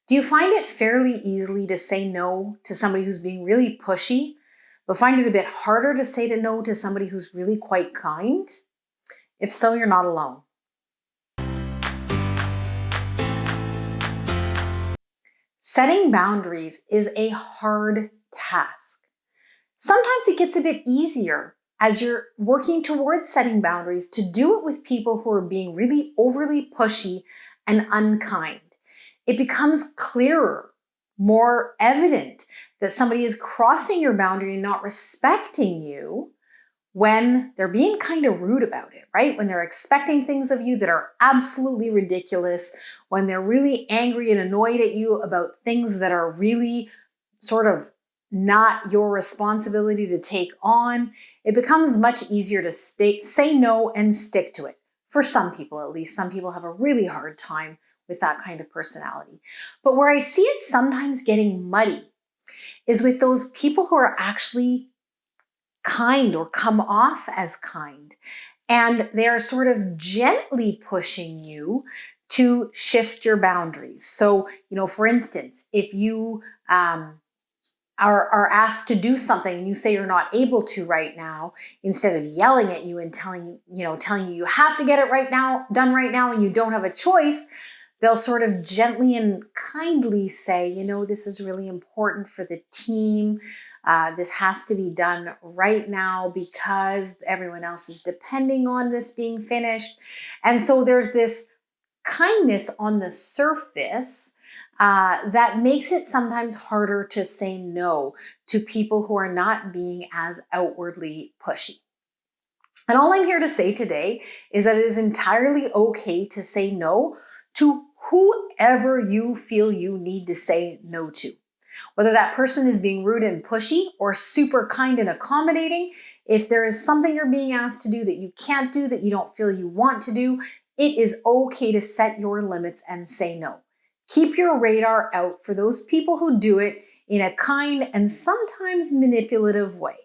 Do you find it fairly easily to say no to somebody who's being really pushy, but find it a bit harder to say no to somebody who's really quite kind? If so, you're not alone. Setting boundaries is a hard task. Sometimes it gets a bit easier as you're working towards setting boundaries to do it with people who are being really overly pushy and unkind. It becomes clearer, more evident that somebody is crossing your boundary and not respecting you when they're being kind of rude about it, right? When they're expecting things of you that are absolutely ridiculous, when they're really angry and annoyed at you about things that are really sort of not your responsibility to take on, it becomes much easier to say no and stick to it. For some people, at least. Some people have a really hard time with that kind of personality. But where I see it sometimes getting muddy is with those people who are actually kind or come off as kind. And they're sort of gently pushing you to shift your boundaries. So, for instance, if you are asked to do something and you say you're not able to right now, instead of yelling at you and telling you have to get it done right now, and you don't have a choice, they'll sort of gently and kindly say, this is really important for the team. This has to be done right now because everyone else is depending on this being finished. And so there's this kindness on the surface that makes it sometimes harder to say no to people who are not being as outwardly pushy. And all I'm here to say today is that it is entirely okay to say no to whoever you feel you need to say no to. Whether that person is being rude and pushy or super kind and accommodating, if there is something you're being asked to do that you can't do, that you don't feel you want to do, it is okay to set your limits and say no. Keep your radar out for those people who do it in a kind and sometimes manipulative way.